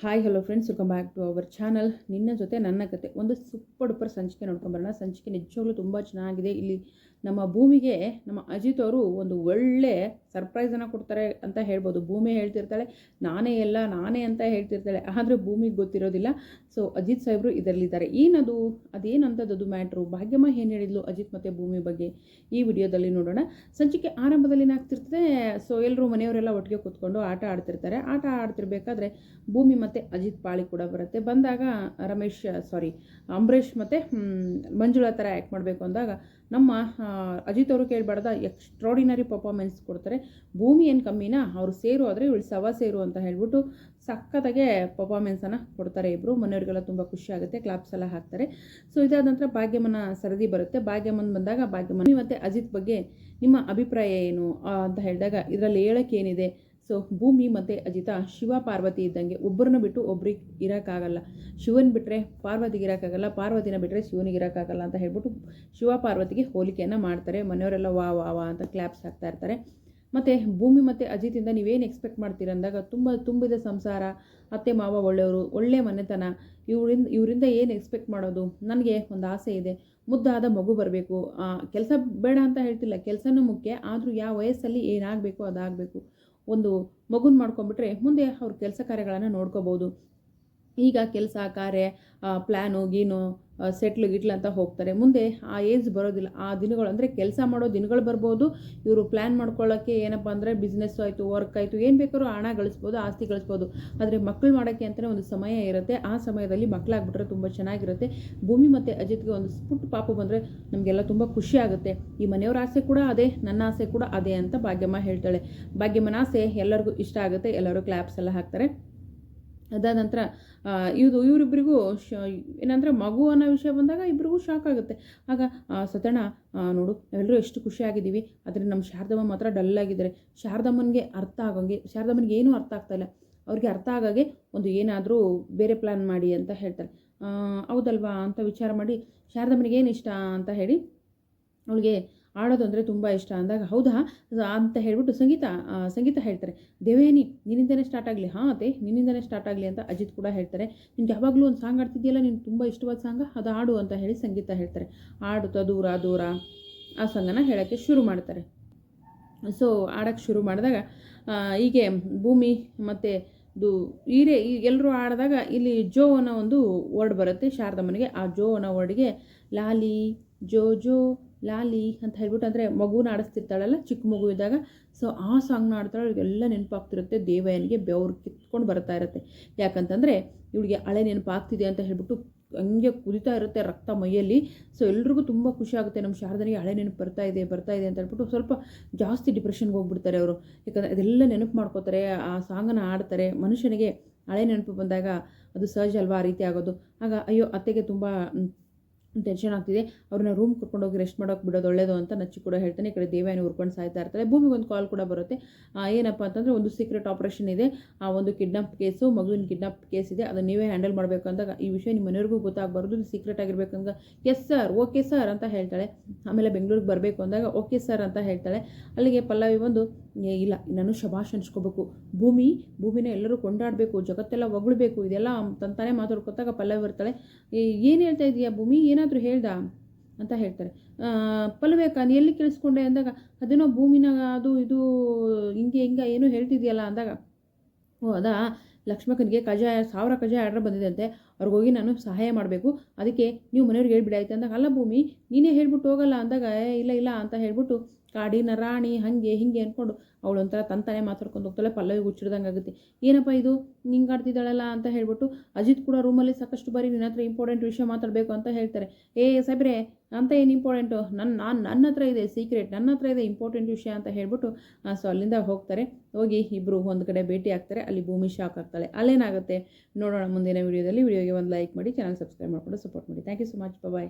Hi hello friends, welcome back to our channel. ನಿನ್ನ ಜೊತೆ ನನ್ನ ಕತೆ ಒಂದು ಸೂಪರ್ ಡೂಪರ್ ಸಂಚಿಕೆ ನೋಡ್ಕೊಂಬರೋಣ. ಸಂಚಿಕೆ ನಿಜವಾಗ್ಲೂ ತುಂಬ ಚೆನ್ನಾಗಿದೆ. ಇಲ್ಲಿ ನಮ್ಮ ಭೂಮಿಗೆ ನಮ್ಮ ಅಜಿತ್ ಅವರು ಒಂದು ಒಳ್ಳೆ ಸರ್ಪ್ರೈಸನ್ನು ಕೊಡ್ತಾರೆ ಅಂತ ಹೇಳ್ಬೋದು. ಭೂಮಿ ಹೇಳ್ತಿರ್ತಾಳೆ ನಾನೇ ಅಂತ ಹೇಳ್ತಿರ್ತಾಳೆ, ಆದರೆ ಭೂಮಿಗೆ ಗೊತ್ತಿರೋದಿಲ್ಲ. ಸೊ ಅಜಿತ್ ಸಾಹೇಬರು ಇದರಲ್ಲಿದ್ದಾರೆ. ಅದೇನಂಥದ್ದು ಮ್ಯಾಟ್ರು, ಭಾಗ್ಯಮ್ಮ ಏನು ಹೇಳಿದ್ಲು ಅಜಿತ್ ಮತ್ತು ಭೂಮಿ ಬಗ್ಗೆ ಈ ವಿಡಿಯೋದಲ್ಲಿ ನೋಡೋಣ. ಸಂಚಿಕೆ ಆರಂಭದಲ್ಲಿ ಏನಾಗ್ತಿರ್ತದೆ, ಸೊ ಎಲ್ಲರೂ ಮನೆಯವರೆಲ್ಲ ಒಟ್ಟಿಗೆ ಕೂತ್ಕೊಂಡು ಆಟ ಆಡ್ತಿರ್ಬೇಕಾದ್ರೆ ಭೂಮಿ ಮತ್ತು ಅಜಿತ್ ಪಾಳಿ ಕೂಡ ಬರುತ್ತೆ. ಬಂದಾಗ ಅಂಬರೀಷ್ ಮತ್ತು ಮಂಜುಳಾ ಥರ ಆ್ಯಕ್ಟ್ ಮಾಡಬೇಕು ಅಂದಾಗ ನಮ್ಮ ಅಜಿತ್ ಅವರು ಕೇಳಬಾರ್ದ ಎಕ್ಸ್ಟ್ರಾಡಿನರಿ ಪರ್ಫಾರ್ಮೆನ್ಸ್ ಕೊಡ್ತಾರೆ. ಭೂಮಿ ಏನು ಕಮ್ಮಿನಾ, ಅವರು ಸೇರು ಆದರೆ ಇವಳು ಸವಾ ಸೇರು ಅಂತ ಹೇಳ್ಬಿಟ್ಟು ಸಖತ್ತಾಗೆ ಪರ್ಫಾರ್ಮೆನ್ಸನ್ನು ಕೊಡ್ತಾರೆ ಇಬ್ಬರು. ಮನೆಯವರಿಗೆಲ್ಲ ತುಂಬ ಖುಷಿ ಆಗುತ್ತೆ, ಕ್ಲಾಪ್ಸ್ ಎಲ್ಲ ಹಾಕ್ತಾರೆ. ಸೊ ಇದಾದ ನಂತರ ಭಾಗ್ಯಮ್ಮನ ಸರದಿ ಬರುತ್ತೆ. ಭಾಗ್ಯಮ್ಮನ ಬಂದಾಗ ಭಾಗ್ಯಮ್ಮನ ಮತ್ತು ಅಜಿತ್ ಬಗ್ಗೆ ನಿಮ್ಮ ಅಭಿಪ್ರಾಯ ಏನು ಅಂತ ಹೇಳಿದಾಗ ಇದರಲ್ಲಿ ಹೇಳೋಕ್ಕೆ ಏನಿದೆ. ಸೊ ಭೂಮಿ ಮತ್ತು ಅಜಿತ ಶಿವ ಪಾರ್ವತಿ ಇದ್ದಂಗೆ, ಒಬ್ಬರನ್ನ ಬಿಟ್ಟು ಒಬ್ರಿಗೆ ಇರೋಕ್ಕಾಗಲ್ಲ. ಶಿವನ್ ಬಿಟ್ಟರೆ ಪಾರ್ವತಿಗೆ ಇರೋಕ್ಕಾಗಲ್ಲ, ಪಾರ್ವತಿನ ಬಿಟ್ಟರೆ ಶಿವನಿಗೆ ಇರೋಕ್ಕಾಗಲ್ಲ ಅಂತ ಹೇಳ್ಬಿಟ್ಟು ಶಿವ ಪಾರ್ವತಿಗೆ ಹೋಲಿಕೆಯನ್ನು ಮಾಡ್ತಾರೆ. ಮನೆಯವರೆಲ್ಲ ವಾ ವಾ ವಾ ಅಂತ ಕ್ಲಾಪ್ಸ್ ಹಾಕ್ತಾ ಇರ್ತಾರೆ. ಮತ್ತು ಭೂಮಿ ಮತ್ತು ಅಜಿತಿಂದ ನೀವೇನು ಎಕ್ಸ್ಪೆಕ್ಟ್ ಮಾಡ್ತೀರ ಅಂದಾಗ ತುಂಬಿದ ಸಂಸಾರ, ಅತ್ತೆ ಮಾವ ಒಳ್ಳೆಯವರು, ಒಳ್ಳೆಯ ಮನೆತನ, ಇವರಿಂದ ಏನು ಎಕ್ಸ್ಪೆಕ್ಟ್ ಮಾಡೋದು. ನನಗೆ ಒಂದು ಆಸೆ ಇದೆ, ಮುದ್ದಾದ ಮಗು ಬರಬೇಕು. ಕೆಲಸ ಬೇಡ ಅಂತ ಹೇಳ್ತಿಲ್ಲ, ಕೆಲಸನೂ ಮುಖ್ಯ. ಆದರೂ ಯಾವ ವಯಸ್ಸಲ್ಲಿ ಏನಾಗಬೇಕು ಅದಾಗಬೇಕು. ಒಂದು ಮಗುನ ಮಾಡ್ಕೊಂಡ್ಬಿಟ್ರೆ ಮುಂದೆ ಅವ್ರ ಕೆಲಸ ಕಾರ್ಯಗಳನ್ನು ನೋಡ್ಕೋಬೋದು. ಈಗ ಕೆಲಸ ಕಾರ್ಯ ಪ್ಲ್ಯಾನು ಗೀನು ಸೆಟ್ಲು ಅಂತ ಹೋಗ್ತಾರೆ. ಮುಂದೆ ಆ ಏಜ್ ಬರೋದಿಲ್ಲ. ಆ ದಿನಗಳು ಅಂದರೆ ಕೆಲಸ ಮಾಡೋ ದಿನಗಳು ಬರ್ಬೋದು. ಇವರು ಪ್ಲ್ಯಾನ್ ಮಾಡ್ಕೊಳ್ಳೋಕ್ಕೆ ಏನಪ್ಪ ಅಂದರೆ ಬಿಸ್ನೆಸ್ ಆಯಿತು, ವರ್ಕ್ ಆಯಿತು, ಏನು ಬೇಕಾದ್ರೂ ಹಣ ಗಳಿಸ್ಬೋದು, ಆಸ್ತಿ ಗಳಿಸ್ಬೋದು. ಆದರೆ ಮಕ್ಕಳು ಮಾಡೋಕ್ಕೆ ಅಂತಲೇ ಒಂದು ಸಮಯ ಇರುತ್ತೆ. ಆ ಸಮಯದಲ್ಲಿ ಮಕ್ಕಳಾಗ್ಬಿಟ್ರೆ ತುಂಬ ಚೆನ್ನಾಗಿರುತ್ತೆ. ಭೂಮಿ ಮತ್ತು ಅಜಿತ್ಗೆ ಒಂದು ಪುಟ್ಟ ಪಾಪು ಬಂದರೆ ನಮಗೆಲ್ಲ ತುಂಬ ಖುಷಿ ಆಗುತ್ತೆ. ಈ ಮನೆಯವರ ಆಸೆ ಕೂಡ ಅದೇ, ನನ್ನ ಆಸೆ ಕೂಡ ಅದೇ ಅಂತ ಭಾಗ್ಯಮ್ಮ ಹೇಳ್ತಾಳೆ. ಭಾಗ್ಯಮ್ಮನ ಆಸೆ ಎಲ್ಲರಿಗೂ ಇಷ್ಟ ಆಗುತ್ತೆ. ಎಲ್ಲರೂ ಕ್ಲಾಪ್ಸ್ ಎಲ್ಲ ಹಾಕ್ತಾರೆ. ಅದಾದ ನಂತರ ಇವರಿಬ್ಬರಿಗೂ ಏನಂದರೆ ಮಗು ಅನ್ನೋ ವಿಷಯ ಬಂದಾಗ ಇಬ್ಬರಿಗೂ ಶಾಕ್ ಆಗುತ್ತೆ. ಆಗ ಸತ್ಯಣ್ಣ ನೋಡು, ನಾವೆಲ್ಲರೂ ಎಷ್ಟು ಖುಷಿಯಾಗಿದ್ದೀವಿ, ಆದರೆ ನಮ್ಮ ಶಾರದಮ್ಮ ಮಾತ್ರ ಡಲ್ಲಾಗಿದ್ದಾರೆ. ಶಾರದಮ್ಮನಿಗೆ ಶಾರದಮ್ಮನಿಗೆ ಏನೂ ಅರ್ಥ ಆಗ್ತಾಯಿಲ್ಲ. ಅವ್ರಿಗೆ ಅರ್ಥ ಆಗಾಗೆ ಒಂದು ಏನಾದರೂ ಬೇರೆ ಪ್ಲ್ಯಾನ್ ಮಾಡಿ ಅಂತ ಹೇಳ್ತಾರೆ. ಹೌದಲ್ವಾ ಅಂತ ವಿಚಾರ ಮಾಡಿ ಶಾರದಮ್ಮನಿಗೆ ಏನು ಇಷ್ಟ ಅಂತ ಹೇಳಿ ಅವಳಿಗೆ ಆಡೋದು ಅಂದರೆ ತುಂಬ ಇಷ್ಟ ಅಂದಾಗ ಹೌದಾ ಅಂತ ಹೇಳ್ಬಿಟ್ಟು ಸಂಗೀತ ಹೇಳ್ತಾರೆ. ದೇವೇನಿ ನಿನ್ನಿಂದನೇ ಸ್ಟಾರ್ಟ್ ಆಗಲಿ. ಅದೇ ನಿನ್ನಿಂದನೇ ಸ್ಟಾರ್ಟ್ ಆಗಲಿ ಅಂತ ಅಜಿತ್ ಕೂಡ ಹೇಳ್ತಾರೆ. ನಿನ್ಗೆ ಯಾವಾಗಲೂ ಒಂದು ಸಾಂಗ್ ಆಡ್ತಿದೆಯಲ್ಲ, ನಿನ್ಗೆ ತುಂಬ ಇಷ್ಟವಾದ ಸಾಂಗ, ಅದು ಆಡು ಅಂತ ಹೇಳಿ ಸಂಗೀತ ಹೇಳ್ತಾರೆ. ಆಡುತ್ತಾ ದೂರ ದೂರ ಆ ಸಾಂಗನ್ನು ಹೇಳೋಕ್ಕೆ ಶುರು ಮಾಡ್ತಾರೆ. ಸೊ ಆಡೋಕ್ಕೆ ಶುರು ಮಾಡಿದಾಗ ಹೀಗೆ ಭೂಮಿ ಮತ್ತು ಎಲ್ಲರೂ ಆಡಿದಾಗ ಇಲ್ಲಿ ಜೋ ಅನ್ನೋ ಒಂದು ವರ್ಡ್ ಬರುತ್ತೆ ಶಾರದಮ್ಮನಿಗೆ. ಆ ಜೋ ಅನ್ನೋ ವರ್ಡ್ಗೆ ಲಾಲಿ ಜೋ ಜೋ ಲಾಲಿ ಅಂತ ಹೇಳ್ಬಿಟ್ಟು, ಅಂದರೆ ಮಗುನ ಆಡಿಸ್ತಿರ್ತಾಳಲ್ಲ ಚಿಕ್ಕ ಮಗು ಇದ್ದಾಗ, ಸೊ ಆ ಸಾಂಗ್ನ ಆಡ್ತಾಳೆ. ಇವಳಿಗೆಲ್ಲ ನೆನಪಾಗ್ತಿರುತ್ತೆ. ದೇವಯ್ಯನಿಗೆ ಬೆವರು ಕಿತ್ಕೊಂಡು ಬರ್ತಾ ಇರುತ್ತೆ. ಯಾಕಂತಂದರೆ ಇವಳಿಗೆ ಹಳೆ ನೆನಪಾಗ್ತಿದೆ ಅಂತ ಹೇಳ್ಬಿಟ್ಟು ಹಂಗೆ ಕುದಿತಾ ಇರುತ್ತೆ ರಕ್ತ ಮೈಯಲ್ಲಿ. ಸೊ ಎಲ್ರಿಗೂ ತುಂಬ ಖುಷಿ ಆಗುತ್ತೆ. ನಮ್ಮ ಶಾರದನಿಗೆ ಹಳೆ ನೆನಪು ಬರ್ತಾ ಇದೆ ಅಂತ ಹೇಳ್ಬಿಟ್ಟು ಸ್ವಲ್ಪ ಜಾಸ್ತಿ ಡಿಪ್ರೆಷನ್ಗೆ ಹೋಗ್ಬಿಡ್ತಾರೆ ಅವರು. ಯಾಕಂದರೆ ಅದೆಲ್ಲ ನೆನಪು ಮಾಡ್ಕೋತಾರೆ, ಆ ಸಾಂಗನ್ನು ಆಡ್ತಾರೆ. ಮನುಷ್ಯನಿಗೆ ಹಳೆ ನೆನಪು ಬಂದಾಗ ಅದು ಸಹಜ ಅಲ್ವಾ ಆ ರೀತಿ ಆಗೋದು. ಆಗ ಅಯ್ಯೋ ಅತ್ತೆಗೆ ತುಂಬ ಟೆನ್ಷನ್ ಆಗ್ತಿದೆ, ಅವ್ರನ್ನ ರೂಮ್ ಕರ್ಕೊಂಡೋಗಿ ರೆಸ್ಟ್ ಮಾಡೋಕೆ ಬಿಡೋದು ಒಳ್ಳೇದು ಅಂತ ನಚ್ಚಿ ಕೂಡ ಹೇಳ್ತಾನೆ. ಈ ಕಡೆ ದೇವಯಾನಿ ಉರ್ಕೊಂಡು ಸಾಯ್ತಾ ಇರ್ತಾರೆ. ಭೂಮಿಗೆ ಒಂದು ಕಾಲ್ ಕೂಡ ಬರುತ್ತೆ. ಏನಪ್ಪ ಅಂತಂದರೆ ಒಂದು ಸೀಕ್ರೆಟ್ ಆಪರೇಷನ್ ಇದೆ, ಆ ಒಂದು ಕಿಡ್ನಾಪ್ ಕೇಸು, ಮಗುವಿನ ಕಿಡ್ನಾಪ್ ಕೇಸ್ ಇದೆ, ಅದನ್ನು ನೀವೇ ಹ್ಯಾಂಡಲ್ ಮಾಡಬೇಕು ಅಂದಾಗ ಈ ವಿಷಯ ನಿಮ್ಮ ಮನೆಯವ್ರಿಗೂ ಗೊತ್ತಾಗಬಾರ್ದು, ಸೀಕ್ರೆಟ್ ಆಗಿರ್ಬೇಕಂಗ ಎಸ್ ಸರ್ ಓಕೆ ಸರ್ ಅಂತ ಹೇಳ್ತಾಳೆ. ಆಮೇಲೆ ಬೆಂಗಳೂರಿಗೆ ಬರಬೇಕು ಅಂದಾಗ ಓಕೆ ಸರ್ ಅಂತ ಹೇಳ್ತಾಳೆ. ಅಲ್ಲಿಗೆ ಪಲ್ಲವಿ ಬಂದು ಇಲ್ಲ, ನಾನು ಶಭಾಷ್ ಅನ್ಸ್ಕೋಬೇಕು, ಭೂಮಿನ ಎಲ್ಲರೂ ಕೊಂಡಾಡಬೇಕು, ಜಗತ್ತೆಲ್ಲ ಹೊಗಳ್ಬೇಕು, ಇದೆಲ್ಲ ತಂತಾನೆ ಮಾತಾಡ್ಕೊತಾಗ ಪಲ್ಲವಿ ಬರ್ತಾಳೆ. ಏನು ಹೇಳ್ತಾ ಇದೀಯಾ ಭೂಮಿ, ಏನಾದರೂ ಹೇಳ್ದ ಅಂತ ಹೇಳ್ತಾರೆ. ಪಲ್ಲವೇಕ ನೀ ಎಲ್ಲಿ ಕೇಳಿಸ್ಕೊಂಡೆ ಅಂದಾಗ ಅದೇನೋ ಭೂಮಿನ ಅದು ಇದು ಹಿಂಗೆ ಏನೋ ಹೇಳ್ತಿದ್ಯಲ್ಲ ಅಂದಾಗ ಓ ಅದಾ ಲಕ್ಷ್ಮಕ್ಕನಿಗೆ 1000 ಕಜಾಯ ಆರ್ಡರ್ ಬಂದಿದೆ ಅಂತೆ, ಅವ್ರಿಗೋಗಿ ನಾನು ಸಹಾಯ ಮಾಡಬೇಕು, ಅದಕ್ಕೆ ನೀವು ಮನೆಯವ್ರಿಗೆ ಹೇಳ್ಬಿಡಾಯ್ತು ಅಂದಾಗ ಅಲ್ಲ ಭೂಮಿ ನೀನೇ ಹೇಳ್ಬಿಟ್ಟು ಹೋಗಲ್ಲ ಅಂದಾಗ ಇಲ್ಲ ಅಂತ ಹೇಳ್ಬಿಟ್ಟು ಕಾಡಿನ ರಾಣಿ ಹಾಗೆ ಹಿಂಗೆ ಅಂದ್ಕೊಂಡು ಅವಳು ಒಂಥರ ತಂತಾನೆ ಮಾತಾಡ್ಕೊಂಡು ಹೋಗ್ತಾಳೆ. ಪಲ್ಲವಿ ಹುಚ್ಚಿಡ್ದಂಗೆ ಆಗುತ್ತೆ. ಏನಪ್ಪ ಇದು ಹಿಂಗೆ ಆಡ್ತಿದ್ದಾಳಲ್ಲ ಅಂತ ಹೇಳ್ಬಿಟ್ಟು ಅಜಿತ್ ಕೂಡ ರೂಮಲ್ಲಿ ಸಾಕಷ್ಟು ಬಾರಿ ನಿನ್ನ ಹತ್ರ ಇಂಪಾರ್ಟೆಂಟ್ ವಿಷಯ ಮಾತಾಡಬೇಕು ಅಂತ ಹೇಳ್ತಾರೆ. ಸಾಬ್ರೆ ಅಂತ ಏನು ಇಂಪಾರ್ಟೆಂಟು, ನನ್ನ ಹತ್ರ ಇದೆ ಸೀಕ್ರೆಟ್, ನನ್ನ ಹತ್ರ ಇದೆ ಇಂಪಾರ್ಟೆಂಟ್ ವಿಷಯ ಅಂತ ಹೇಳ್ಬಿಟ್ಟು ಸೊ ಅಲ್ಲಿಂದ ಹೋಗ್ತಾರೆ. ಹೋಗಿ ಇಬ್ಬರು ಒಂದು ಕಡೆ ಭೇಟಿ ಆಗ್ತಾರೆ. ಅಲ್ಲಿ ಭೂಮಿ ಶಾಕ್ ಆಗ್ತಾಳೆ. ಅಲ್ಲೇನಾಗುತ್ತೆ ನೋಡೋಣ ಮುಂದಿನ ವೀಡಿಯೋದಲ್ಲಿ. ವಿಡಿಯೋಗೆ ಒಂದು ಲೈಕ್ ಮಾಡಿ, ಚಾನಲ್ ಸಬ್ಸ್ಕ್ರೈಬ್ ಮಾಡಿಕೊಂಡು ಸಪೋರ್ಟ್ ಮಾಡಿ. Thank you so much. Bye.